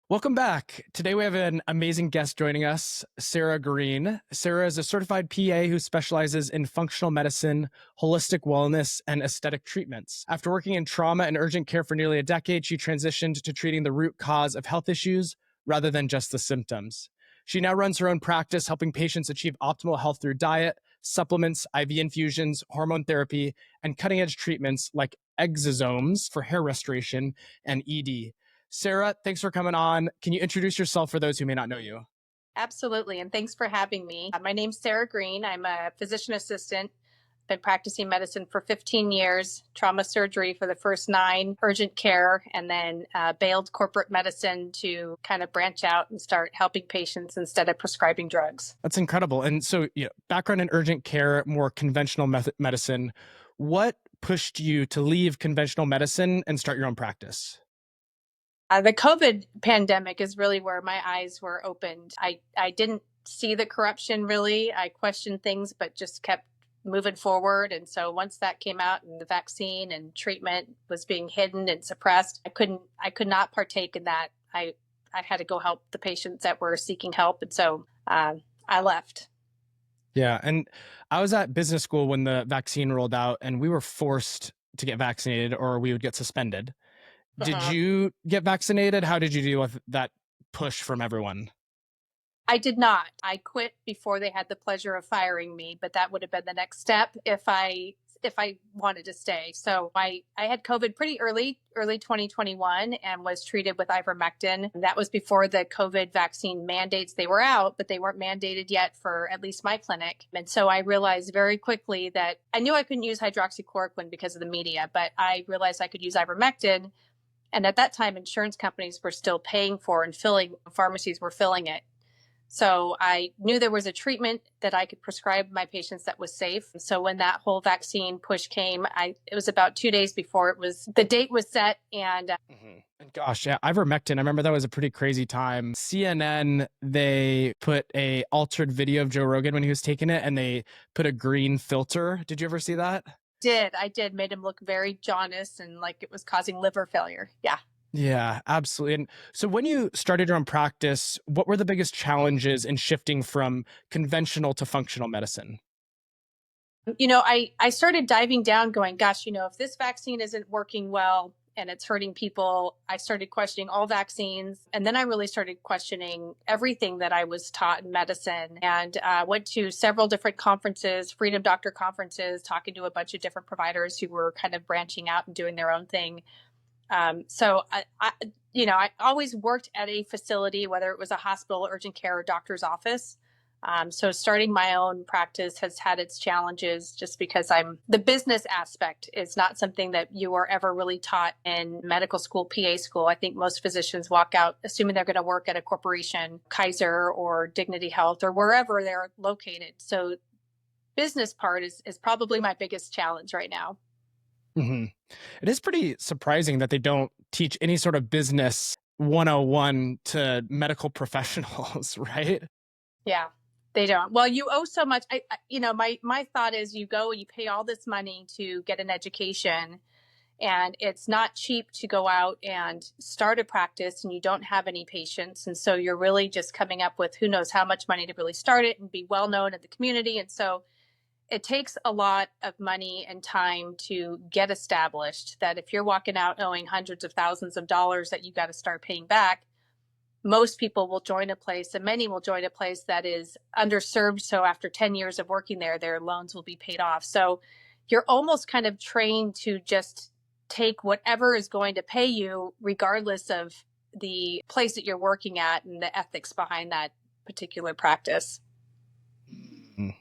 Welcome back. Today we have an amazing guest joining us, Sarah Green. Sarah is a certified PA who specializes in functional medicine, holistic wellness, and aesthetic treatments. After working in trauma and urgent care for nearly a decade, she transitioned to treating the root cause of health issues rather than just the symptoms. She now runs her own practice, helping patients achieve optimal health through diet, supplements, IV infusions, hormone therapy, and cutting-edge treatments like exosomes for hair restoration and ED. Sarah, thanks for coming on. Can you introduce yourself for those who may not know you? Absolutely. And thanks for having me. My name's Sarah Green. I'm a physician assistant. Been practicing medicine for 15 years, trauma surgery for the first 9, urgent care, and then bailed corporate medicine to kind of branch out and start helping patients instead of prescribing drugs. That's incredible. And so, background in urgent care, more conventional medicine. What pushed you to leave conventional medicine and start your own practice? The COVID pandemic is really where my eyes were opened. I didn't see the corruption really. I questioned things, but just kept moving forward. And so once that came out and the vaccine and treatment was being hidden and suppressed, I could not partake in that. I had to go help the patients that were seeking help. And so I left. Yeah. And I was at business school when the vaccine rolled out, and we were forced to get vaccinated or we would get suspended. Did Uh-huh. you get vaccinated? How did you deal with that push from everyone? I did not. I quit before they had the pleasure of firing me, but that would have been the next step if I wanted to stay. So I had COVID pretty early 2021 and was treated with ivermectin. That was before the COVID vaccine mandates. They were out, but they weren't mandated yet for at least my clinic. And so I realized very quickly that I knew I couldn't use hydroxychloroquine because of the media, but I realized I could use ivermectin. And at that time, insurance companies were still paying for and pharmacies were filling it. So I knew there was a treatment that I could prescribe my patients that was safe. So when that whole vaccine push came, it was about 2 days before the date was set. And And gosh, yeah, ivermectin. I remember that was a pretty crazy time. CNN, they put a altered video of Joe Rogan when he was taking it, and they put a green filter. Did you ever see that? I did made him look very jaundiced and like it was causing liver failure. Yeah. Yeah, absolutely. And so when you started your own practice, what were the biggest challenges in shifting from conventional to functional medicine? I started diving down going, gosh, if this vaccine isn't working well and it's hurting people, I started questioning all vaccines. And then I really started questioning everything that I was taught in medicine and went to several different conferences, freedom doctor conferences, talking to a bunch of different providers who were kind of branching out and doing their own thing. I always worked at a facility, whether it was a hospital, urgent care, or doctor's office. So starting my own practice has had its challenges just because the business aspect is not something that you are ever really taught in medical school, PA school. I think most physicians walk out assuming they're going to work at a corporation, Kaiser or Dignity Health or wherever they're located. So business part is probably my biggest challenge right now. hmm It is pretty surprising that they don't teach any sort of business 101 to medical professionals, right? Yeah, they don't. Well, you owe so much. My thought is you go, you pay all this money to get an education, and it's not cheap to go out and start a practice and you don't have any patients. And so you're really just coming up with who knows how much money to really start it and be well known in the community. And so it takes a lot of money and time to get established that if you're walking out owing hundreds of thousands of dollars that you got to start paying back, most people will join a place and many will join a place that is underserved. So after 10 years of working there, their loans will be paid off. So you're almost kind of trained to just take whatever is going to pay you, regardless of the place that you're working at and the ethics behind that particular practice. Mm.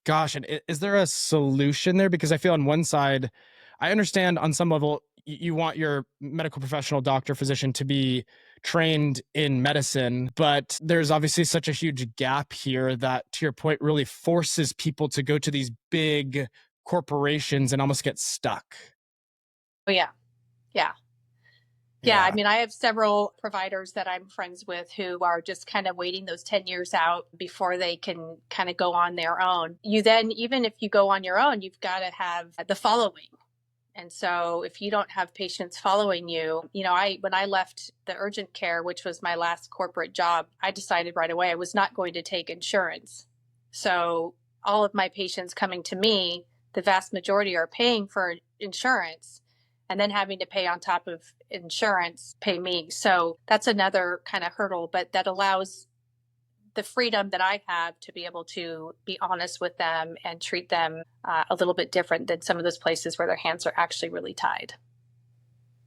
Gosh, and is there a solution there? Because I feel on one side, I understand on some level, you want your medical professional, doctor, physician to be trained in medicine, but there's obviously such a huge gap here that, to your point, really forces people to go to these big corporations and almost get stuck. Oh, yeah. Yeah. Yeah, I Yeah. mean, I have several providers that I'm friends with who are just kind of waiting those 10 years out before they can kind of go on their own. You then, even if you go on your own, you've got to have the following. And so if you don't have patients following you, when I left the urgent care, which was my last corporate job, I decided right away I was not going to take insurance. So all of my patients coming to me, the vast majority are paying for insurance and then having to pay on top of insurance, pay me. So that's another kind of hurdle, but that allows the freedom that I have to be able to be honest with them and treat them a little bit different than some of those places where their hands are actually really tied.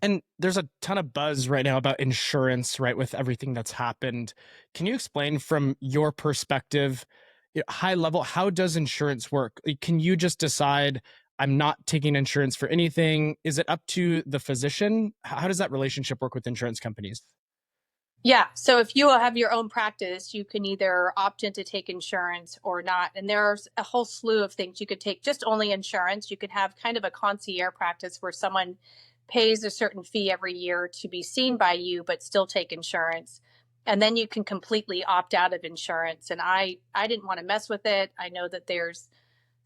And there's a ton of buzz right now about insurance, right, with everything that's happened. Can you explain from your perspective, high level, how does insurance work? Can you just decide, I'm not taking insurance for anything? Is it up to the physician? How does that relationship work with insurance companies? Yeah. So if you have your own practice, you can either opt in to take insurance or not. And there's a whole slew of things you could take, just only insurance. You could have kind of a concierge practice where someone pays a certain fee every year to be seen by you, but still take insurance. And then you can completely opt out of insurance. And I didn't want to mess with it. I know that there's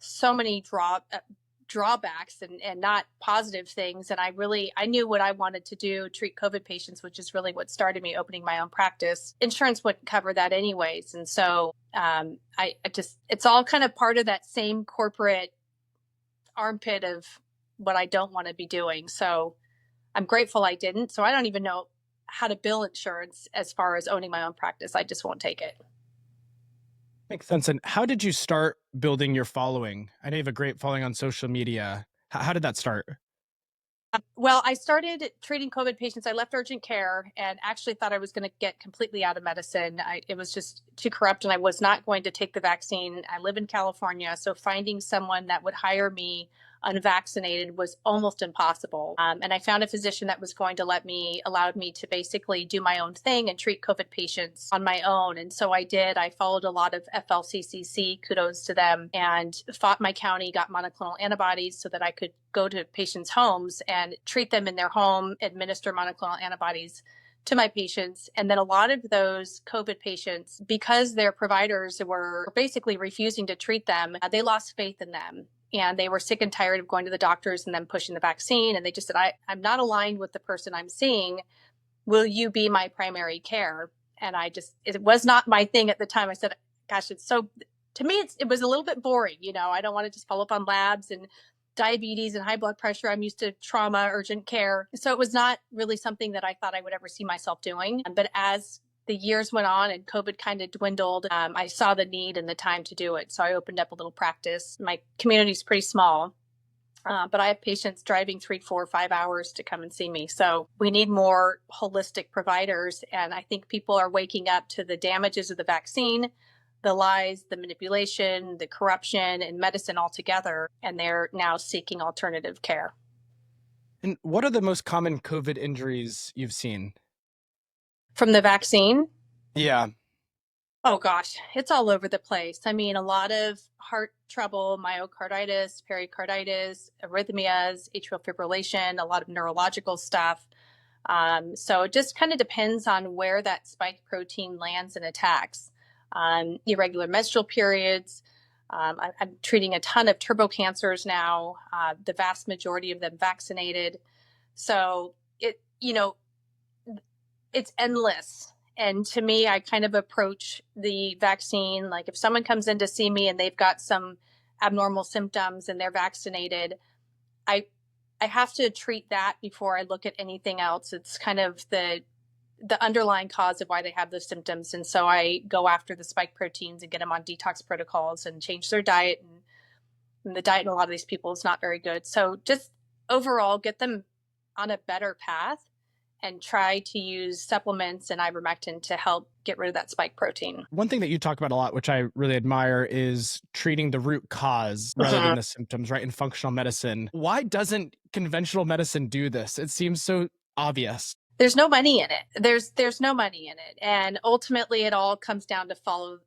so many drawbacks and not positive things. And I knew what I wanted to do, treat COVID patients, which is really what started me opening my own practice. Insurance wouldn't cover that anyways. And so it's all kind of part of that same corporate armpit of what I don't want to be doing. So I'm grateful I didn't. So I don't even know how to bill insurance as far as owning my own practice. I just won't take it. Makes sense. And how did you start building your following? I know you have a great following on social media. How did that start? Well, I started treating COVID patients. I left urgent care and actually thought I was going to get completely out of medicine. It was just too corrupt and I was not going to take the vaccine. I live in California, so finding someone that would hire me unvaccinated was almost impossible. And I found a physician that was going to allowed me to basically do my own thing and treat COVID patients on my own. And so I did. I followed a lot of FLCCC, kudos to them, and fought my county, got monoclonal antibodies so that I could go to patients' homes and treat them in their home, administer monoclonal antibodies to my patients. And then a lot of those COVID patients, because their providers were basically refusing to treat them, they lost faith in them. And they were sick and tired of going to the doctors and then pushing the vaccine. And they just said, I'm not aligned with the person I'm seeing. Will you be my primary care? And it was not my thing at the time. I said, gosh, to me, it was a little bit boring. I don't want to just follow up on labs and diabetes and high blood pressure. I'm used to trauma, urgent care. So it was not really something that I thought I would ever see myself doing. But as the years went on and COVID kind of dwindled, I saw the need and the time to do it. So I opened up a little practice. My community is pretty small, but I have patients driving 3, 4, 5 hours to come and see me. So we need more holistic providers. And I think people are waking up to the damages of the vaccine, the lies, the manipulation, the corruption in medicine altogether. And they're now seeking alternative care. And what are the most common COVID injuries you've seen? From the vaccine? Yeah. Oh gosh, it's all over the place. I mean, a lot of heart trouble, myocarditis, pericarditis, arrhythmias, atrial fibrillation, a lot of neurological stuff. So it just kind of depends on where that spike protein lands and attacks. Irregular menstrual periods. I'm treating a ton of turbo cancers now, the vast majority of them vaccinated. So it's endless. And to me, I kind of approach the vaccine like if someone comes in to see me and they've got some abnormal symptoms and they're vaccinated, I have to treat that before I look at anything else. It's kind of the underlying cause of why they have those symptoms. And so I go after the spike proteins and get them on detox protocols and change their diet. And the diet in a lot of these people is not very good. So just overall get them on a better path and try to use supplements and ivermectin to help get rid of that spike protein. One thing that you talk about a lot, which I really admire, is treating the root cause rather than the symptoms, right? In functional medicine. Why doesn't conventional medicine do this? It seems so obvious. There's no money in it. There's no money in it. And ultimately it all comes down to follow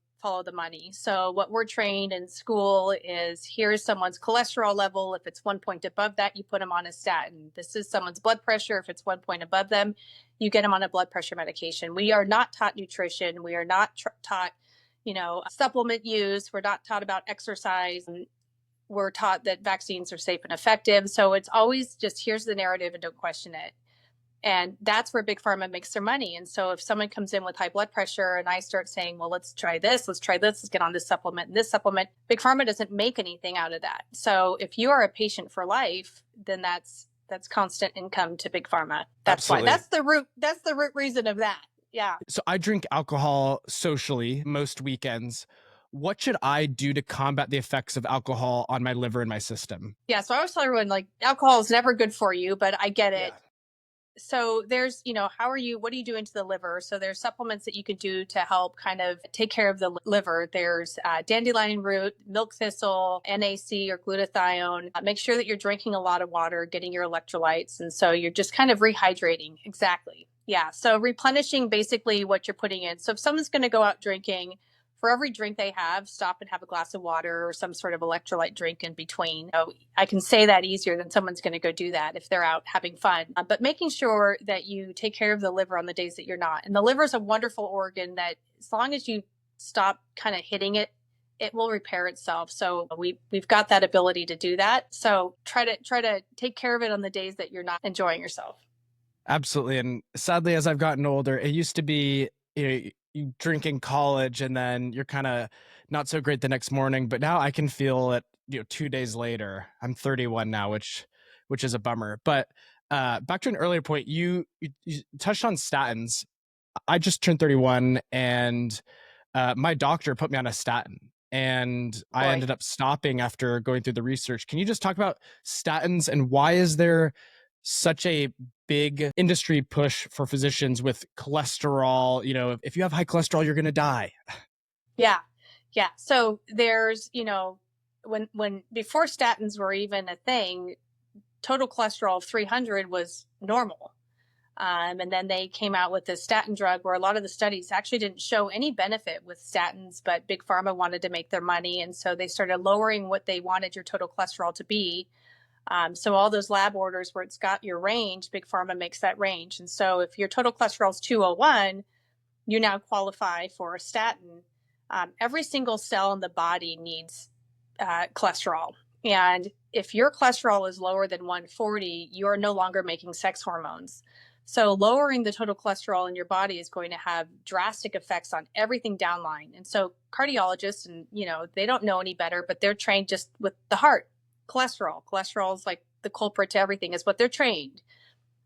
the money. So what we're trained in school is here's someone's cholesterol level. If it's 1 point above that, you put them on a statin. This is someone's blood pressure. If it's 1 point above them, you get them on a blood pressure medication. We are not taught nutrition. We are not taught, supplement use. We're not taught about exercise. we're taught that vaccines are safe and effective. So it's always just, here's the narrative and don't question it. And that's where big pharma makes their money. And so if someone comes in with high blood pressure and I start saying, well, let's try this, let's get on this supplement and this supplement, big pharma doesn't make anything out of that. So if you are a patient for life, then that's constant income to big pharma. That's Absolutely. why. That's the root reason of that. Yeah. So I drink alcohol socially most weekends. What should I do to combat the effects of alcohol on my liver and my system? Yeah. So I always tell everyone, like, alcohol is never good for you, but I get it. Yeah. So there's, what are you doing to the liver? So there's supplements that you can do to help kind of take care of the liver. There's dandelion root, milk thistle, NAC or glutathione. Make sure that you're drinking a lot of water, getting your electrolytes. And so you're just kind of rehydrating. Exactly. Yeah. So replenishing basically what you're putting in. So if someone's going to go out drinking, for every drink they have, stop and have a glass of water or some sort of electrolyte drink in between. So I can say that easier than someone's going to go do that if they're out having fun. But making sure that you take care of the liver on the days that you're not. And the liver is a wonderful organ that as long as you stop kind of hitting it, it will repair itself. So we've got that ability to do that. So try to take care of it on the days that you're not enjoying yourself. Absolutely. And sadly, as I've gotten older, it used to be, you drink in college and then you're kind of not so great the next morning, but now I can feel it, 2 days later. I'm 31 now, which is a bummer. But back to an earlier point, you touched on statins. I just turned 31 and my doctor put me on a statin and I ended up stopping after going through the research. Can you just talk about statins and why is there such a big industry push for physicians with cholesterol? If you have high cholesterol, you're going to die. Yeah. So there's, when before statins were even a thing, total cholesterol of 300 was normal. And then they came out with this statin drug where a lot of the studies actually didn't show any benefit with statins, but big pharma wanted to make their money. And so they started lowering what they wanted your total cholesterol to be. So all those lab orders where it's got your range, big pharma makes that range. And so if your total cholesterol is 201, you now qualify for a statin. Every single cell in the body needs cholesterol. And if your cholesterol is lower than 140, you are no longer making sex hormones. So lowering the total cholesterol in your body is going to have drastic effects on everything downline. And so cardiologists, and they don't know any better, but they're trained just with the heart. Cholesterol is like the culprit to everything, is what they're trained.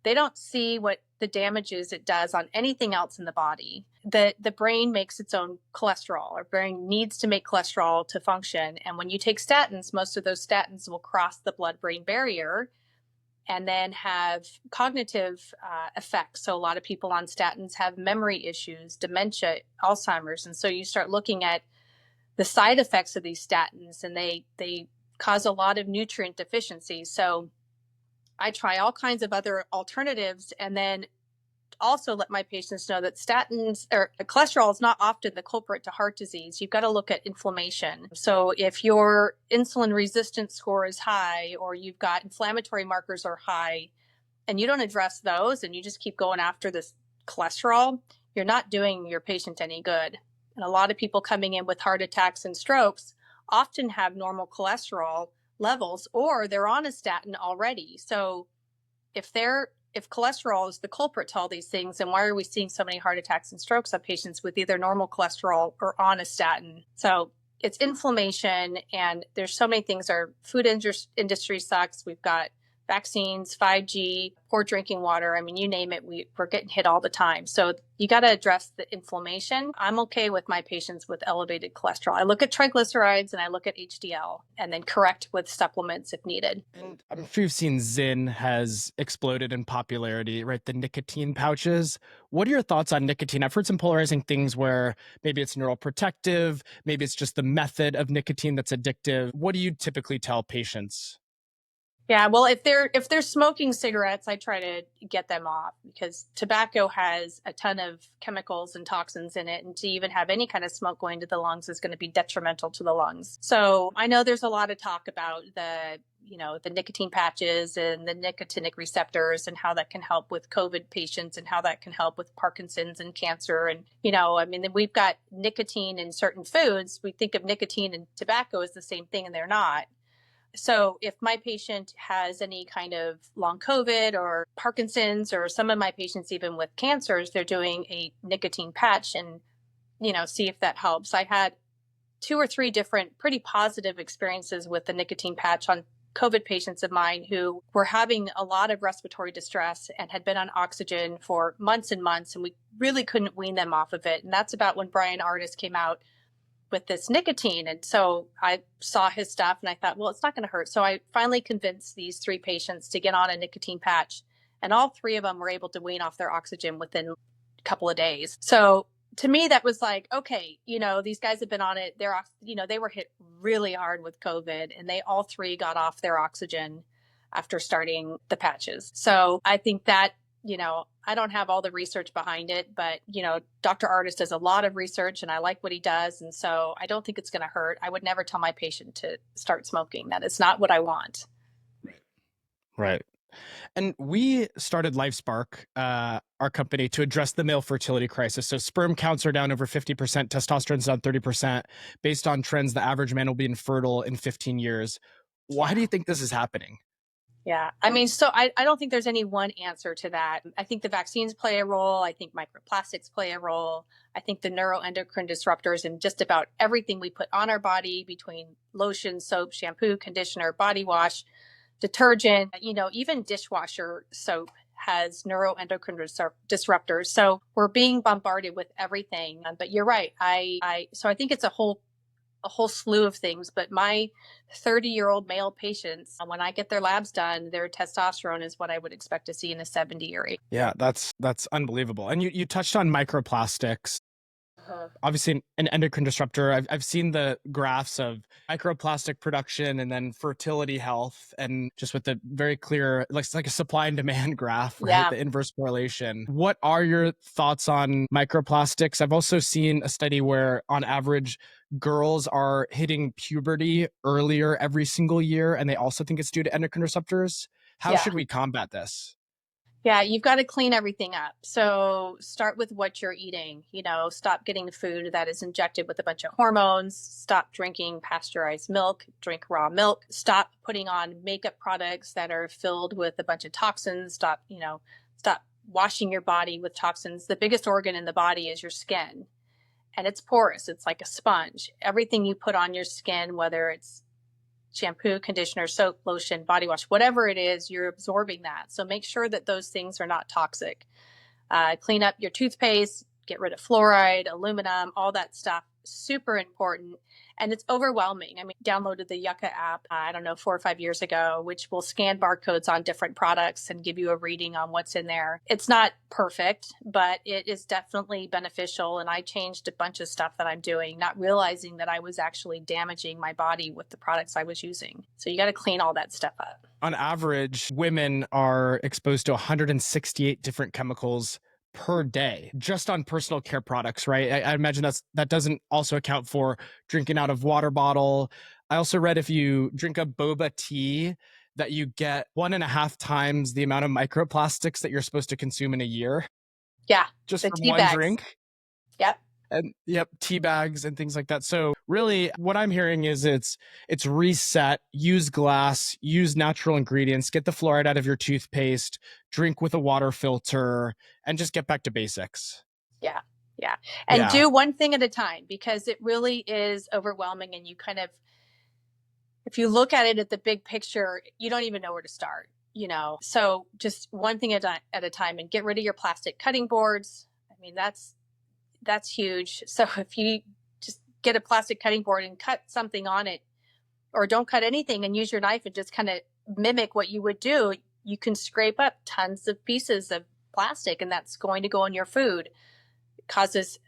They don't see what the damages it does on anything else in the body. The brain makes its own cholesterol. Our brain needs to make cholesterol to function. And when you take statins, most of those statins will cross the blood-brain barrier and then have cognitive effects. So a lot of people on statins have memory issues, dementia, Alzheimer's. And so you start looking at the side effects of these statins, and they cause a lot of nutrient deficiency. So I try all kinds of other alternatives and then also let my patients know that statins or cholesterol is not often the culprit to heart disease. You've got to look at inflammation. So if your insulin resistance score is high or you've got inflammatory markers are high and you don't address those and you just keep going after this cholesterol, you're not doing your patient any good. And a lot of people coming in with heart attacks and strokes often have normal cholesterol levels or they're on a statin already. So if cholesterol is the culprit to all these things, then why are we seeing so many heart attacks and strokes on patients with either normal cholesterol or on a statin? So it's inflammation, and there's so many things. Our food industry sucks. We've got vaccines, 5G, poor drinking water. I mean, you name it, we're getting hit all the time. So you got to address the inflammation. I'm okay with my patients with elevated cholesterol. I look at triglycerides and I look at HDL and then correct with supplements if needed. And I'm sure you've seen Zyn has exploded in popularity, right? The nicotine pouches. What are your thoughts on nicotine? I've heard some polarizing things where maybe it's neuroprotective, maybe it's just the method of nicotine that's addictive. What do you typically tell patients? Yeah, well, if they're smoking cigarettes, I try to get them off because tobacco has a ton of chemicals and toxins in it, and to even have any kind of smoke going to the lungs is going to be detrimental to the lungs. So I know there's a lot of talk about the nicotine patches and the nicotinic receptors and how that can help with COVID patients and how that can help with Parkinson's and cancer. And, we've got nicotine in certain foods. We think of nicotine and tobacco as the same thing, and they're not. So if my patient has any kind of long COVID or Parkinson's, or some of my patients even with cancers, they're doing a nicotine patch and, see if that helps. I had 2 or 3 different pretty positive experiences with the nicotine patch on COVID patients of mine who were having a lot of respiratory distress and had been on oxygen for months and months, and we really couldn't wean them off of it. And that's about when Brian Artis came out with this nicotine. And so I saw his stuff and I thought, well, it's not going to hurt. So I finally convinced these 3 patients to get on a nicotine patch. And all 3 of them were able to wean off their oxygen within a couple of days. So to me, that was like, okay, these guys have been on it. They were hit really hard with COVID, and they all 3 got off their oxygen after starting the patches. So I think that, I don't have all the research behind it, but, Dr. Artis does a lot of research and I like what he does. And so I don't think it's going to hurt. I would never tell my patient to start smoking. That is not what I want. Right. And we started LifeSpark, our company, to address the male fertility crisis. So sperm counts are down over 50%, testosterone's down 30%. Based on trends, the average man will be infertile in 15 years. Why do you think this is happening? Yeah. I mean, so I don't think there's any one answer to that. I think the vaccines play a role. I think microplastics play a role. I think the neuroendocrine disruptors and just about everything we put on our body, between lotion, soap, shampoo, conditioner, body wash, detergent, even dishwasher soap has neuroendocrine disruptors. So we're being bombarded with everything. But you're right. So I think it's a whole slew of things. But my 30-year-old male patients, when I get their labs done, their testosterone is what I would expect to see in a 70 or 80. Yeah, that's unbelievable. And you touched on microplastics. Obviously an endocrine disruptor. I've seen the graphs of microplastic production and then fertility health, and just with the very clear, like a supply and demand graph, right? Yeah. The inverse correlation. What are your thoughts on microplastics? I've also seen a study where on average, girls are hitting puberty earlier every single year, and they also think it's due to endocrine disruptors. How should we combat this? Yeah, you've got to clean everything up. So start with what you're eating. Stop getting food that is injected with a bunch of hormones. Stop drinking pasteurized milk. Drink raw milk. Stop putting on makeup products that are filled with a bunch of toxins. Stop washing your body with toxins. The biggest organ in the body is your skin, and it's porous. It's like a sponge. Everything you put on your skin, whether it's shampoo, conditioner, soap, lotion, body wash, whatever it is, you're absorbing that. So make sure that those things are not toxic. Clean up your toothpaste, get rid of fluoride, aluminum, all that stuff. Super important. And it's overwhelming. I mean, downloaded the Yucca app, I don't know, 4 or 5 years ago, which will scan barcodes on different products and give you a reading on what's in there. It's not perfect, but it is definitely beneficial. And I changed a bunch of stuff that I'm doing, not realizing that I was actually damaging my body with the products I was using. So you got to clean all that stuff up. On average, women are exposed to 168 different chemicals per day, just on personal care products, right? I imagine that doesn't also account for drinking out of water bottle. I also read if you drink a boba tea, that you get 1.5 times the amount of microplastics that you're supposed to consume in a year. Yeah. Just the from tea one bags. drink. Yep. And tea bags and things like that. So really what I'm hearing is it's reset, use glass, use natural ingredients, get the fluoride out of your toothpaste, drink with a water filter, and just get back to basics. Yeah. And do one thing at a time, because it really is overwhelming. And you kind of, if you look at it at the big picture, you don't even know where to start, So just one thing at a time, and get rid of your plastic cutting boards. I mean, that's huge. So if you just get a plastic cutting board and cut something on it, or don't cut anything and use your knife and just kind of mimic what you would do, you can scrape up tons of pieces of plastic, and that's going to go in your food. It causes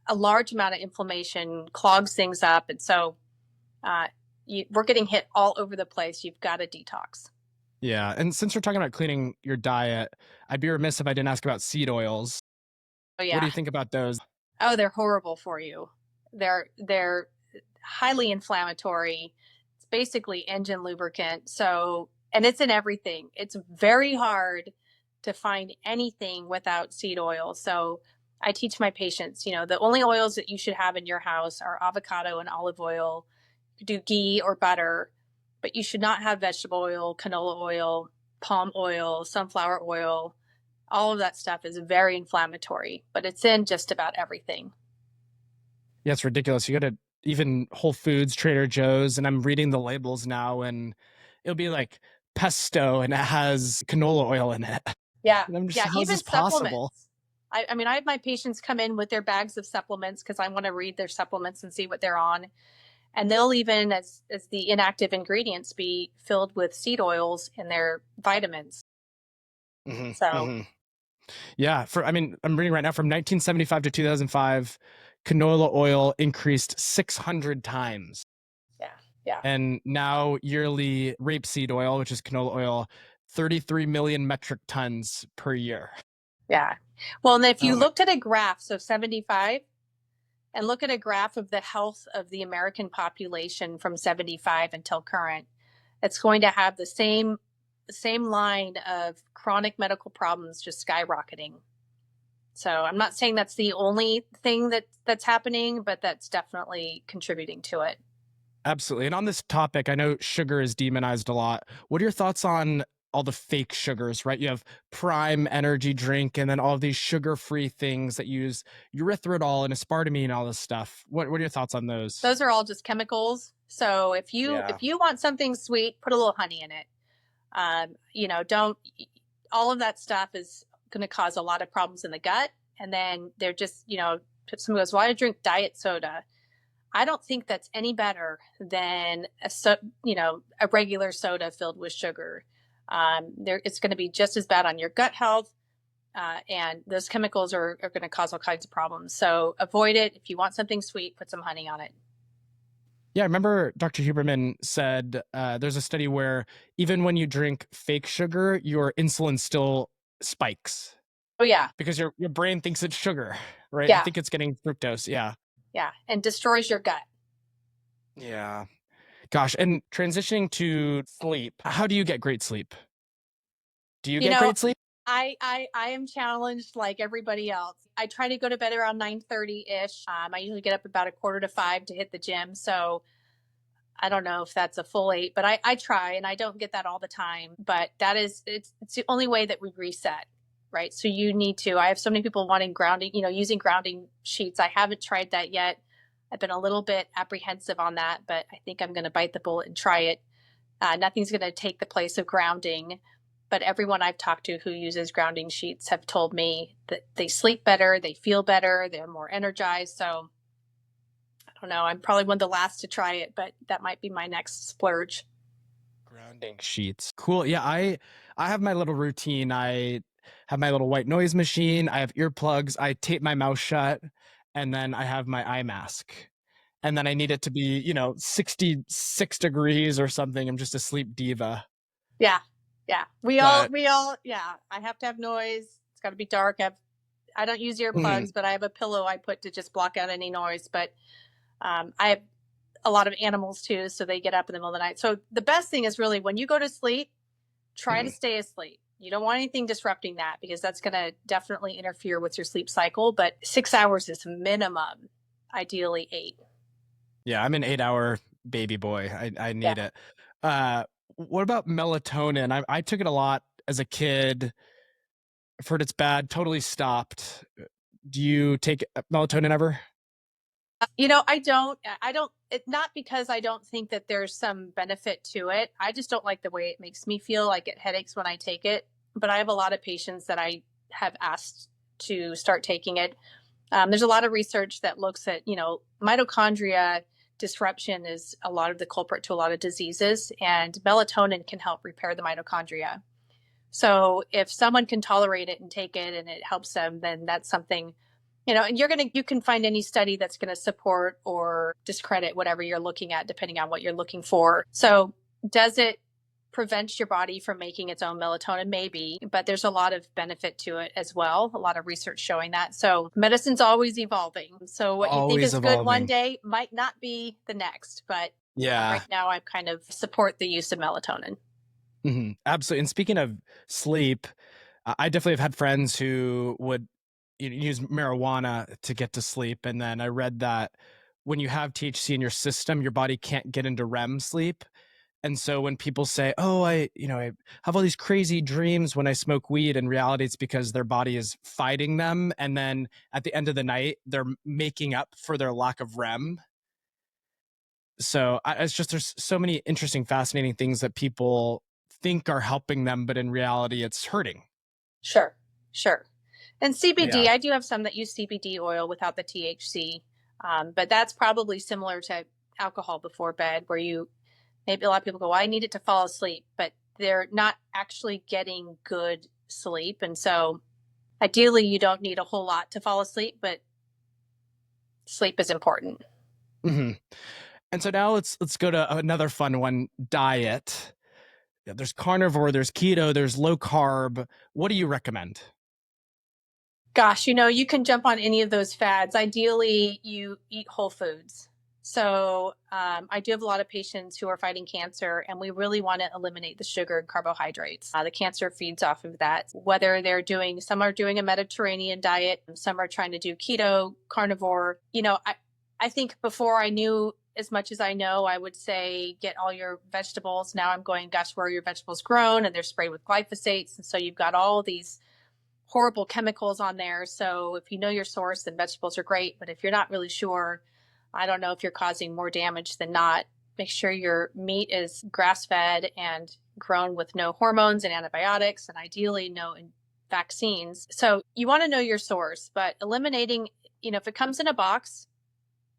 a large amount of inflammation, clogs things up. And so we're getting hit all over the place. You've got to detox. Yeah. And since we're talking about cleaning your diet, I'd be remiss if I didn't ask about seed oils. Oh, yeah. What do you think about those? Oh, they're horrible for you. They're highly inflammatory. It's basically engine lubricant. So, and it's in everything. It's very hard to find anything without seed oil. So I teach my patients, the only oils that you should have in your house are avocado and olive oil. You could do ghee or butter. but you should not have vegetable oil, canola oil, palm oil, sunflower oil. All of that stuff is very inflammatory, but it's in just about everything. Yeah, it's ridiculous. You go to even Whole Foods, Trader Joe's, and I'm reading the labels now, and it'll be like pesto and it has canola oil in it. Yeah. And I'm just, Yeah. how is Even this possible? supplements. I mean, I have my patients come in with their bags of supplements because I want to read their supplements and see what they're on. And they'll even, as the inactive ingredients, be filled with seed oils in their vitamins. Mm-hmm, So, mm-hmm. Yeah, I'm reading right now from 1975 to 2005, canola oil increased 600 times. yeah, yeah. And now yearly rapeseed oil, which is canola oil, 33 million metric tons per year. Yeah. Well, and if you Oh my. looked at a graph, so 75, and look at a graph of the health of the American population from 75 until current, it's going to have the same line of chronic medical problems just skyrocketing. So I'm not saying that's the only thing that's happening, but that's definitely contributing to it. Absolutely. And on this topic, I know sugar is demonized a lot. What are your thoughts on all the fake sugars, right? You have Prime energy drink and then all of these sugar-free things that use erythritol and aspartame and all this stuff. What are your thoughts on those? Those are all just chemicals. So if you want something sweet, put a little honey in it. Don't, all of that stuff is going to cause a lot of problems in the gut. And then they're just, someone goes, well, I drink diet soda. I don't think that's any better than a regular soda filled with sugar. It's going to be just as bad on your gut health, and those chemicals are going to cause all kinds of problems. So avoid it. If you want something sweet, put some honey on it. Yeah, I remember Dr. Huberman said there's a study where even when you drink fake sugar, your insulin still spikes. Oh, yeah. Because your brain thinks it's sugar, right? Yeah. I think it's getting fructose. Yeah. Yeah. And destroys your gut. Yeah. Gosh. And transitioning to sleep, how do you get great sleep? Do you get great sleep? I am challenged like everybody else. I try to go to bed around 9:30-ish. I usually get up about 4:45 to hit the gym. So I don't know if that's a full 8, but I try, and I don't get that all the time. But it's the only way that we reset, right? So you need to. I have so many people wanting grounding, using grounding sheets. I haven't tried that yet. I've been a little bit apprehensive on that, but I think I'm going to bite the bullet and try it. Nothing's going to take the place of grounding. But everyone I've talked to who uses grounding sheets have told me that they sleep better, they feel better, they're more energized. So I don't know. I'm probably one of the last to try it, but that might be my next splurge. Grounding sheets. Cool. Yeah, I have my little routine. I have my little white noise machine. I have earplugs. I tape my mouth shut, and then I have my eye mask. And then I need it to be, 66 degrees or something. I'm just a sleep diva. Yeah. Yeah. We all, yeah. I have to have noise. It's got to be dark. I don't use earplugs, but I have a pillow I put to just block out any noise. But I have a lot of animals too, so they get up in the middle of the night. So the best thing is really when you go to sleep, try to stay asleep. You don't want anything disrupting that because that's going to definitely interfere with your sleep cycle. But 6 hours is minimum, ideally 8. Yeah, I'm an 8-hour baby boy. I need it. What about melatonin? I took it a lot as a kid. I've heard it's bad. Totally stopped. Do you take melatonin ever? I don't, not because I don't think that there's some benefit to it. I just don't like the way it makes me feel. I get headaches when I take it, but I have a lot of patients that I have asked to start taking it. There's a lot of research that looks at, mitochondria disruption is a lot of the culprit to a lot of diseases, and melatonin can help repair the mitochondria. So if someone can tolerate it and take it and it helps them, then that's something, and you can find any study that's going to support or discredit whatever you're looking at, depending on what you're looking for. So does it prevent your body from making its own melatonin? Maybe, but there's a lot of benefit to it as well. A lot of research showing that. So medicine's always evolving. So what you think is good one day might not be the next, but right now I kind of support the use of melatonin. Mm-hmm. Absolutely. And speaking of sleep, I definitely have had friends who would use marijuana to get to sleep. And then I read that when you have THC in your system, your body can't get into REM sleep. And so when people say, oh, I have all these crazy dreams when I smoke weed, in reality, it's because their body is fighting them. And then at the end of the night, they're making up for their lack of REM. So it's just, there's so many interesting, fascinating things that people think are helping them, but in reality, it's hurting. Sure. And CBD, Yeah. I do have some that use CBD oil without the THC, but that's probably similar to alcohol before bed, where maybe a lot of people go, well, I need it to fall asleep, but they're not actually getting good sleep. And so ideally, you don't need a whole lot to fall asleep, but sleep is important. Mm-hmm. And so now let's go to another fun one, diet. There's carnivore, there's keto, there's low carb. What do you recommend? Gosh, you can jump on any of those fads. Ideally, you eat whole foods. So I do have a lot of patients who are fighting cancer, and we really want to eliminate the sugar and carbohydrates. The cancer feeds off of that. Whether some are doing a Mediterranean diet, some are trying to do keto, carnivore. I think before I knew as much as I know, I would say get all your vegetables. Now I'm going, gosh, where are your vegetables grown? And they're sprayed with glyphosates. And so you've got all these horrible chemicals on there. So if you know your source, then vegetables are great. But if you're not really sure, I don't know if you're causing more damage than not. Make sure your meat is grass-fed and grown with no hormones and antibiotics, and ideally no vaccines. So you want to know your source, but eliminating, if it comes in a box,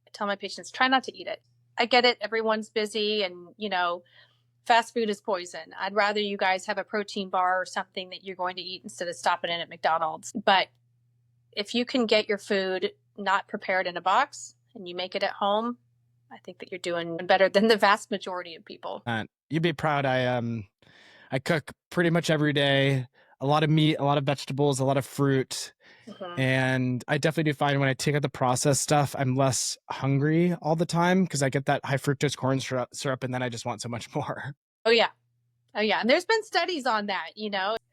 I tell my patients, try not to eat it. I get it. Everyone's busy and, fast food is poison. I'd rather you guys have a protein bar or something that you're going to eat instead of stopping in at McDonald's. But if you can get your food not prepared in a box and you make it at home, I think that you're doing better than the vast majority of people. You'd be proud. I cook pretty much every day, a lot of meat, a lot of vegetables, a lot of fruit. Mm-hmm. And I definitely do find when I take out the processed stuff, I'm less hungry all the time because I get that high fructose corn syrup and then I just want so much more. Oh yeah. And there's been studies on that,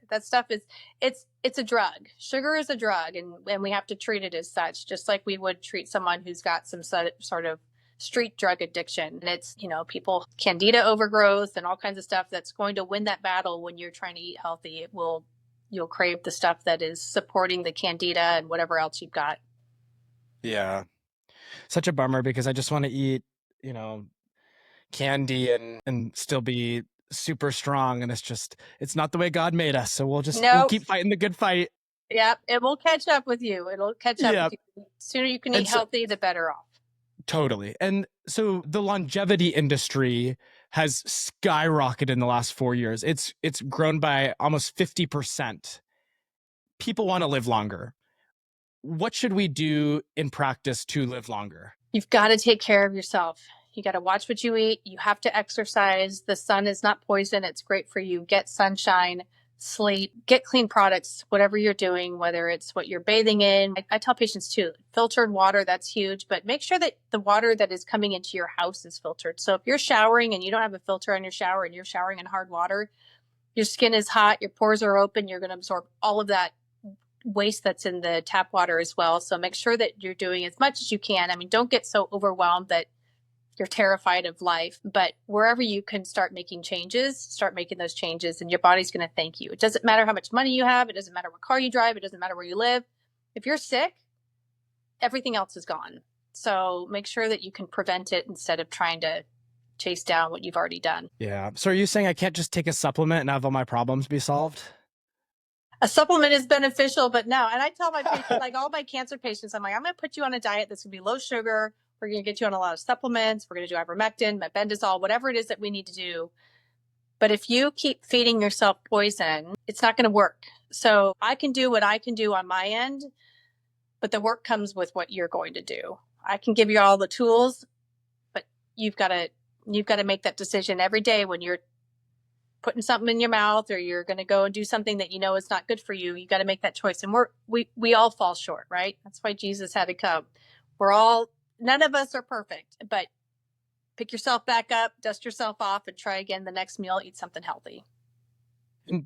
that stuff it's a drug. Sugar is a drug, and we have to treat it as such, just like we would treat someone who's got some sort of street drug addiction. And it's, people, candida overgrowth and all kinds of stuff that's going to win that battle when you're trying to eat healthy. You'll crave the stuff that is supporting the candida and whatever else you've got. Yeah. Such a bummer because I just want to eat, candy and still be super strong. And it's not the way God made us. So we'll keep fighting the good fight. Yep. It will catch up with you. It'll catch up with you. The sooner you can eat healthy, the better off. Totally. And so the longevity industry has skyrocketed in the last 4 years. It's grown by almost 50%. People want to live longer. What should we do in practice to live longer? You've got to take care of yourself. You got to watch what you eat. You have to exercise. The sun is not poison. It's great for you. Get sunshine, sleep, get clean products, whatever you're doing, whether it's what you're bathing in. I tell patients too, filtered water, that's huge, but make sure that the water that is coming into your house is filtered. So if you're showering and you don't have a filter on your shower and you're showering in hard water, your skin is hot, your pores are open, you're going to absorb all of that waste that's in the tap water as well. So make sure that you're doing as much as you can. I mean, don't get so overwhelmed that you're terrified of life, but wherever you can start making changes, start making those changes, and your body's going to thank you. It doesn't matter how much money you have. It doesn't matter what car you drive. It doesn't matter where you live. If you're sick, everything else is gone. So make sure that you can prevent it instead of trying to chase down what you've already done. Yeah. So are you saying I can't just take a supplement and have all my problems be solved? A supplement is beneficial, but no. And I tell my patients, like all my cancer patients, I'm like, I'm going to put you on a diet that's going to be low sugar. We're going to get you on a lot of supplements. We're going to do ivermectin, mebendazole, whatever it is that we need to do. But if you keep feeding yourself poison, it's not going to work. So I can do what I can do on my end, but the work comes with what you're going to do. I can give you all the tools, but you've got to make that decision every day when you're putting something in your mouth or you're going to go and do something that you know is not good for you. You got to make that choice. And we all fall short, right? That's why Jesus had to come. None of us are perfect, but pick yourself back up, dust yourself off, and try again the next meal. Eat something healthy.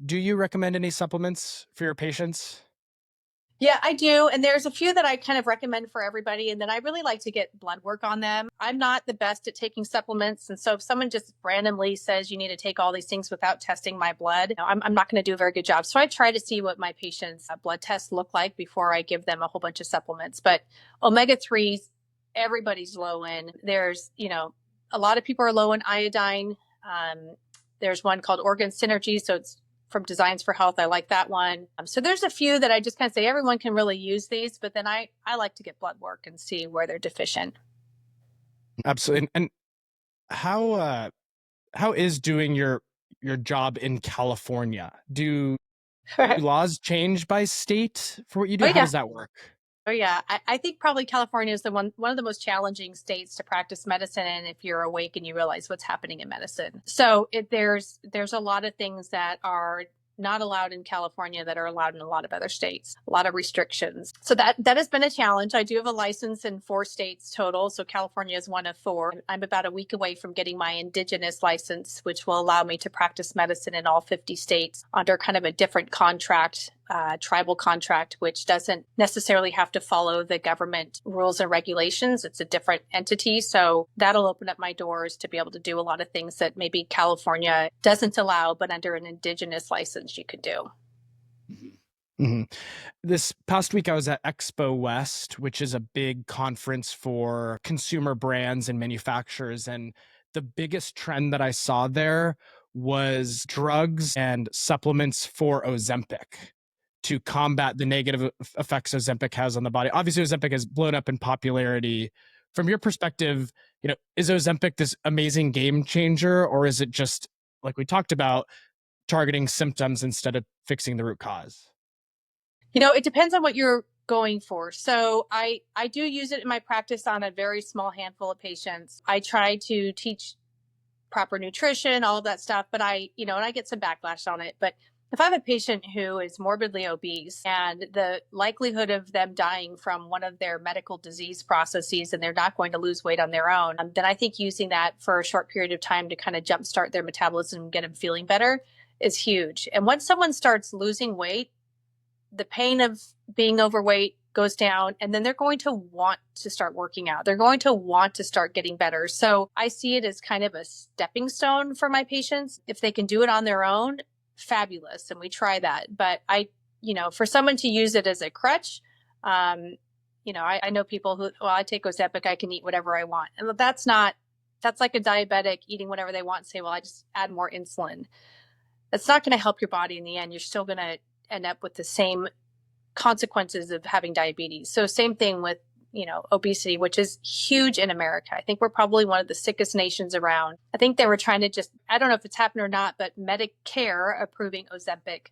Do you recommend any supplements for your patients? Yeah, I do. And there's a few that I kind of recommend for everybody. And then I really like to get blood work on them. I'm not the best at taking supplements. And so if someone just randomly says you need to take all these things without testing my blood, I'm not going to do a very good job. So I try to see what my patients' blood tests look like before I give them a whole bunch of supplements. But omega-3s, everybody's low in. There's, a lot of people are low in iodine. There's one called Organ Synergy. So it's from Designs for Health. I like that one. So there's a few that I just kind of say everyone can really use these, but then I like to get blood work and see where they're deficient. Absolutely. And how is doing your job in California? Do laws change by state for what you do? Oh, How yeah. does that work? Oh, yeah. I think probably California is one of the most challenging states to practice medicine in if you're awake and you realize what's happening in medicine. So there's a lot of things that are not allowed in California that are allowed in a lot of other states, a lot of restrictions. So that has been a challenge. I do have a license in 4 states total. So California is one of 4. I'm about a week away from getting my indigenous license, which will allow me to practice medicine in all 50 states under kind of a different contract, tribal contract, which doesn't necessarily have to follow the government rules and regulations. It's a different entity. So that'll open up my doors to be able to do a lot of things that maybe California doesn't allow, but under an indigenous license you could do. Mm-hmm. This past week, I was at Expo West, which is a big conference for consumer brands and manufacturers. And the biggest trend that I saw there was drugs and supplements for Ozempic to combat the negative effects Ozempic has on the body. Obviously, Ozempic has blown up in popularity. From your perspective, is Ozempic this amazing game changer, or is it just, like we talked about, targeting symptoms instead of fixing the root cause? It depends on what you're going for. So I do use it in my practice on a very small handful of patients. I try to teach proper nutrition, all of that stuff, but and I get some backlash on it. But if I have a patient who is morbidly obese and the likelihood of them dying from one of their medical disease processes and they're not going to lose weight on their own, then I think using that for a short period of time to kind of jumpstart their metabolism and get them feeling better is huge. And once someone starts losing weight, the pain of being overweight goes down, and then they're going to want to start working out. They're going to want to start getting better. So I see it as kind of a stepping stone for my patients. If they can do it on their own, fabulous. And we try that. But for someone to use it as a crutch, I know people who, I take Ozempic, I can eat whatever I want. And that's like a diabetic eating whatever they want and say, well, I just add more insulin. That's not going to help your body in the end. You're still going to end up with the same consequences of having diabetes. So same thing with, obesity, which is huge in America. I think we're probably one of the sickest nations around. I think they were trying to I don't know if it's happened or not, but Medicare approving Ozempic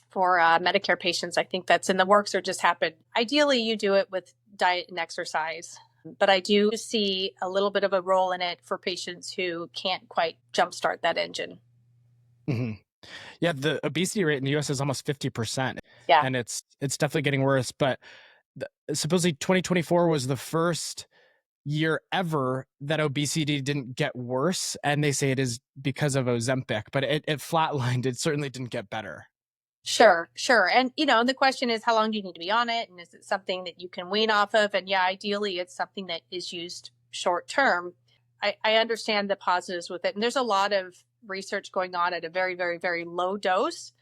for Medicare patients. I think that's in the works or just happened. Ideally, you do it with diet and exercise. But I do see a little bit of a role in it for patients who can't quite jumpstart that engine. Mm-hmm. Yeah, the obesity rate in the US is almost 50%. Yeah. And it's definitely getting worse. But supposedly 2024 was the first year ever that obesity didn't get worse. And they say it is because of Ozempic, but it flatlined. It certainly didn't get better. Sure. And, the question is, how long do you need to be on it? And is it something that you can wean off of? And yeah, ideally, it's something that is used short term. I understand the positives with it. And there's a lot of research going on at a very, very, very low dose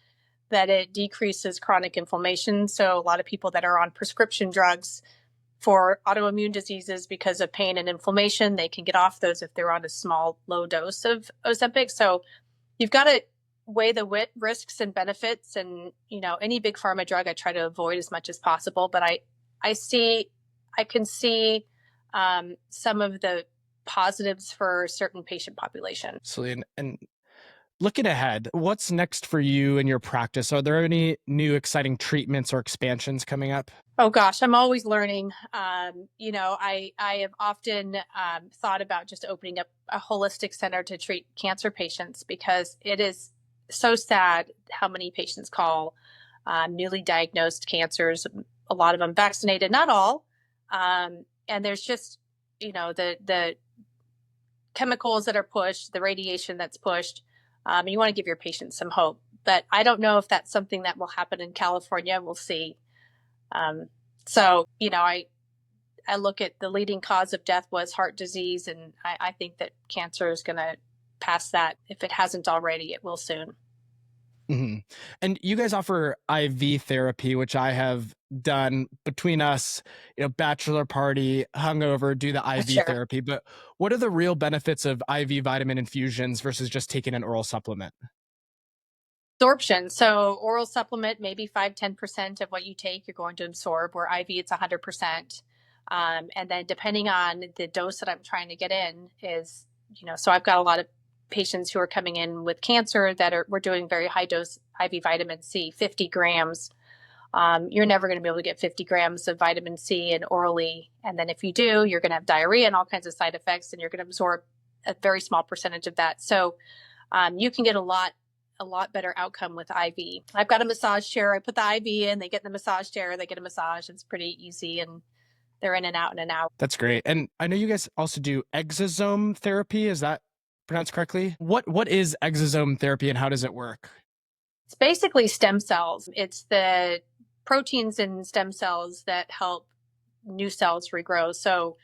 that it decreases chronic inflammation. So a lot of people that are on prescription drugs for autoimmune diseases because of pain and inflammation, they can get off those if they're on a small, low dose of Ozempic. So you've got to weigh the risks and benefits. And, any big pharma drug I try to avoid as much as possible. But I can see some of the positives for certain patient population. Absolutely. And looking ahead, what's next for you in your practice? Are there any new exciting treatments or expansions coming up? Oh gosh, I'm always learning. I have often thought about just opening up a holistic center to treat cancer patients because it is so sad how many patients call newly diagnosed cancers, a lot of them vaccinated, not all. And there's just, the chemicals that are pushed, the radiation that's pushed. You want to give your patients some hope. But I don't know if that's something that will happen in California. We'll see. So, I look at the leading cause of death was heart disease, and I think that cancer is going to pass that. If it hasn't already, it will soon. Mm-hmm. And you guys offer IV therapy, which I have done between us, bachelor party, hungover, do the IV Sure. therapy. But what are the real benefits of IV vitamin infusions versus just taking an oral supplement? Absorption. So oral supplement, maybe 5-10% of what you take, you're going to absorb, where IV, it's 100%. And then depending on the dose that I'm trying to get in is, so I've got a lot of patients who are coming in with cancer we're doing very high dose IV vitamin C, 50 grams. You're never going to be able to get 50 grams of vitamin C in orally. And then if you do, you're going to have diarrhea and all kinds of side effects, and you're going to absorb a very small percentage of that. So you can get a lot better outcome with IV. I've got a massage chair. I put the IV in, they get in the massage chair, they get a massage. It's pretty easy, and they're in and out in an hour. That's great. And I know you guys also do exosome therapy. Is that pronounced correctly? What is exosome therapy and how does it work? It's basically stem cells. It's the proteins in stem cells that help new cells regrow. So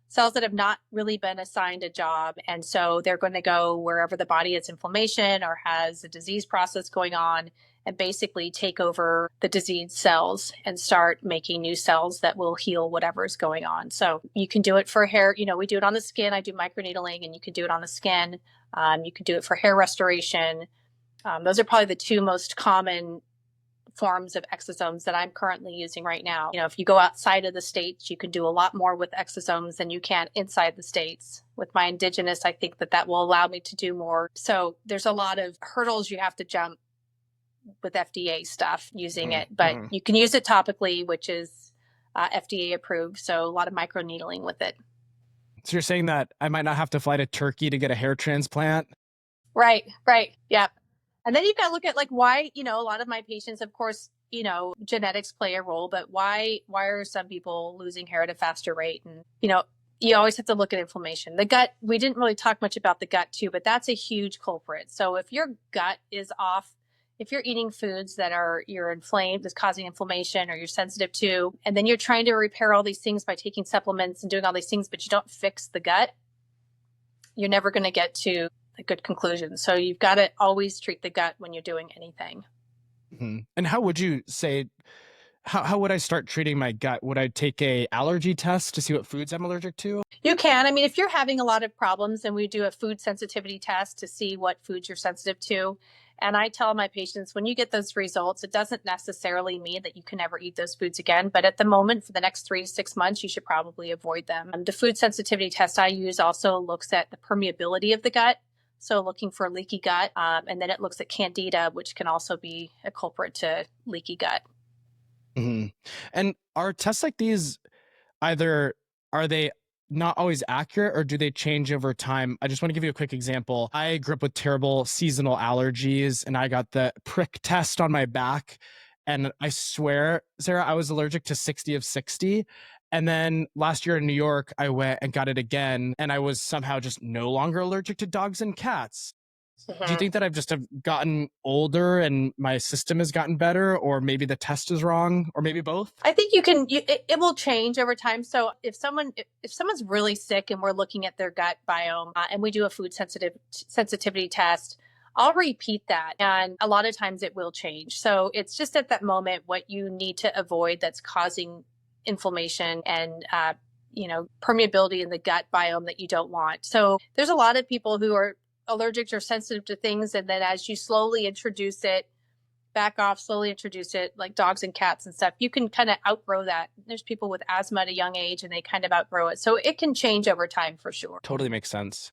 cells that have not really been assigned a job. And so they're going to go wherever the body has inflammation or has a disease process going on, and basically take over the diseased cells and start making new cells that will heal whatever is going on. So you can do it for hair. We do it on the skin. I do microneedling, and you can do it on the skin. You can do it for hair restoration. Those are probably the two most common forms of exosomes that I'm currently using right now. If you go outside of the States, you can do a lot more with exosomes than you can inside the States. With my indigenous, I think that will allow me to do more. So there's a lot of hurdles you have to jump with FDA stuff using it, but you can use it topically, which is FDA approved. So a lot of microneedling with it. So you're saying that I might not have to fly to Turkey to get a hair transplant? Right. Yeah. And then you've got to look at why, a lot of my patients, of course, genetics play a role, but why are some people losing hair at a faster rate? And, you always have to look at inflammation. The gut, we didn't really talk much about the gut too, but that's a huge culprit. So if your gut is off, if you're eating foods that you're inflamed, that's causing inflammation, or you're sensitive to, and then you're trying to repair all these things by taking supplements and doing all these things, but you don't fix the gut, you're never going to get to a good conclusion. So you've got to always treat the gut when you're doing anything. Mm-hmm. And how would you say, how would I start treating my gut? Would I take a allergy test to see what foods I'm allergic to? You can. I mean, if you're having a lot of problems, and we do a food sensitivity test to see what foods you're sensitive to. And I tell my patients, when you get those results, it doesn't necessarily mean that you can never eat those foods again. But at the moment, for the next 3 to 6 months, you should probably avoid them. The food sensitivity test I use also looks at the permeability of the gut. So looking for leaky gut, and then it looks at candida, which can also be a culprit to leaky gut. Mm-hmm. And are tests like these either, are they not always accurate, or do they change over time? I just want to give you a quick example. I grew up with terrible seasonal allergies, and I got the prick test on my back. And I swear, Sarah, I was allergic to 60 of 60. And then last year in New York, I went and got it again, and I was somehow just no longer allergic to dogs and cats. Mm-hmm. Do you think that I've just have gotten older and my system has gotten better, or maybe the test is wrong, or maybe both? I think it will change over time. So if someone's really sick and we're looking at their gut biome, and we do a food sensitivity test, I'll repeat that. And a lot of times it will change. So it's just at that moment what you need to avoid that's causing inflammation and, permeability in the gut biome that you don't want. So there's a lot of people who are allergic or sensitive to things. And then as you slowly introduce it, back off, slowly introduce it, like dogs and cats and stuff, you can kind of outgrow that. There's people with asthma at a young age, and they kind of outgrow it. So it can change over time for sure. Totally makes sense.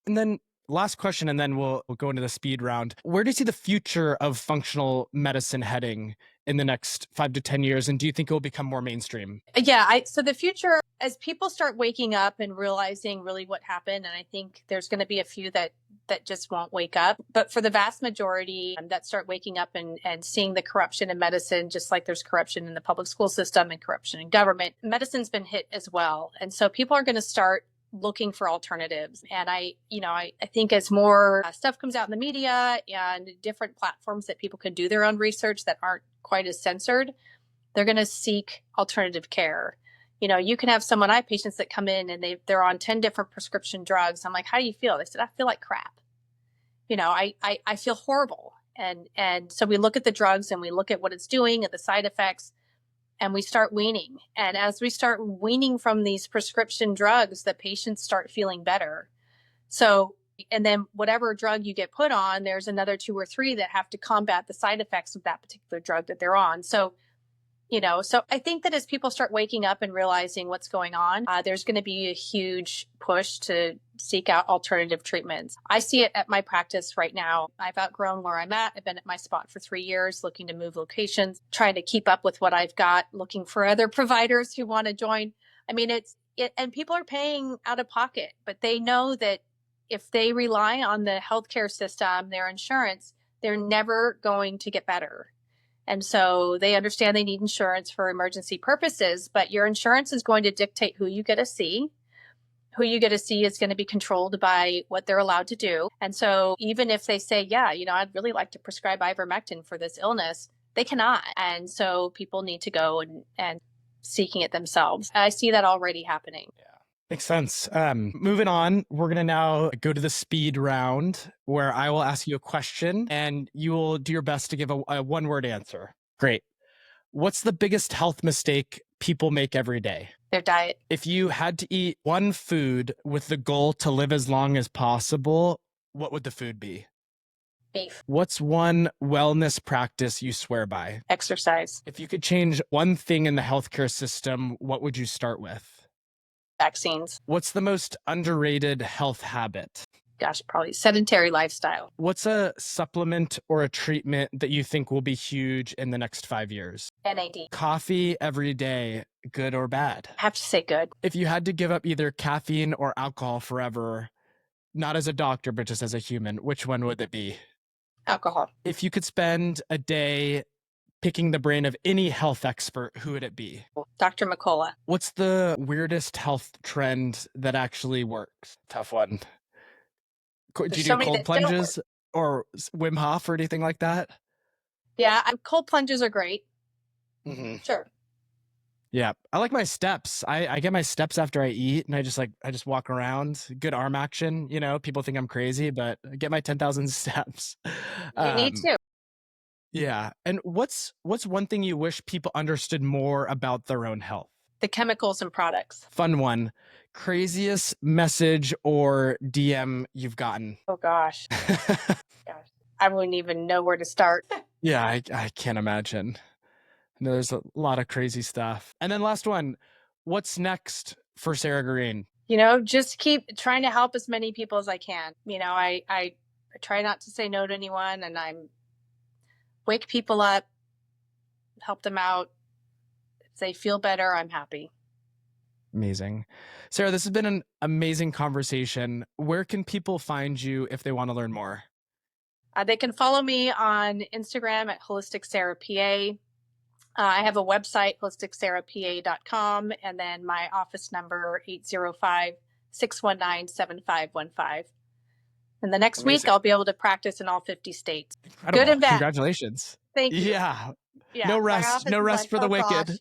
And then last question, and then we'll go into the speed round. Where do you see the future of functional medicine heading in the next 5 to 10 years? And do you think it will become more mainstream? Yeah. So the future, as people start waking up and realizing really what happened, and I think there's going to be a few that just won't wake up. But for the vast majority that start waking up and seeing the corruption in medicine, just like there's corruption in the public school system and corruption in government, medicine's been hit as well. And so people are going to start looking for alternatives. And I think as more stuff comes out in the media and different platforms that people can do their own research that aren't quite as censored, they're going to seek alternative care. You can have I have patients that come in and they're on 10 different prescription drugs. I'm like, how do you feel? They said, I feel like crap. I feel horrible. And so we look at the drugs and we look at what it's doing and the side effects, and we start weaning. And as we start weaning from these prescription drugs, the patients start feeling better. So, and then whatever drug you get put on, there's another 2 or 3 that have to combat the side effects of that particular drug that they're on. So I think that as people start waking up and realizing what's going on, there's going to be a huge push to seek out alternative treatments. I see it at my practice right now. I've outgrown where I'm at. I've been at my spot for 3 years, looking to move locations, trying to keep up with what I've got, looking for other providers who want to join. I mean, and people are paying out of pocket, but they know that if they rely on the healthcare system, their insurance, they're never going to get better. And so they understand they need insurance for emergency purposes, but your insurance is going to dictate who you get to see. Who you get to see is going to be controlled by what they're allowed to do. And so even if they say, yeah, I'd really like to prescribe ivermectin for this illness, they cannot. And so people need to go and seeking it themselves. I see that already happening. Yeah. Makes sense. Moving on, we're going to now go to the speed round where I will ask you a question and you will do your best to give a one-word answer. Great. What's the biggest health mistake people make every day? Their diet. If you had to eat one food with the goal to live as long as possible, what would the food be? Beef. What's one wellness practice you swear by? Exercise. If you could change one thing in the healthcare system, what would you start with? Vaccines. What's the most underrated health habit? Gosh, probably sedentary lifestyle. What's a supplement or a treatment that you think will be huge in the next 5 years? NAD. Coffee every day, good or bad? I have to say good. If you had to give up either caffeine or alcohol forever, not as a doctor, but just as a human, which one would it be? Alcohol. If you could spend a day picking the brain of any health expert, who would it be? Dr. McCullough. What's the weirdest health trend that actually works? Tough one. Do you do cold plunges or Wim Hof or anything like that? Yeah, cold plunges are great. Mm-hmm. Sure. Yeah, I like my steps. I get my steps after I eat, and I just walk around. Good arm action. People think I'm crazy, but I get my 10,000 steps. You need to. Yeah. And what's one thing you wish people understood more about their own health? The chemicals and products. Fun one. Craziest message or DM you've gotten? Oh, gosh. I wouldn't even know where to start. Yeah, I can't imagine. No, there's a lot of crazy stuff. And then last one, what's next for Sarah Green? Just keep trying to help as many people as I can. I try not to say no to anyone, and I'm wake people up, help them out. If they feel better, I'm happy. Amazing. Sarah, this has been an amazing conversation. Where can people find you if they want to learn more? They can follow me on Instagram at Holistic Sarah PA. I have a website, holisticsarahpa.com, and then my office number, 805-619-7515. And the next week, I'll be able to practice in all 50 states. Incredible. Good and bad. Congratulations. Thank you. Yeah. No rest for the wicked. Gosh.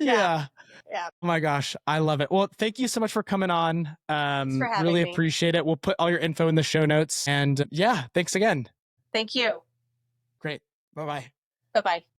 Yeah. Yeah. Oh my gosh. I love it. Well, thank you so much for coming on. Thanks for having really me. Appreciate it. We'll put all your info in the show notes. And yeah, thanks again. Thank you. Great. Bye-bye. Bye-bye.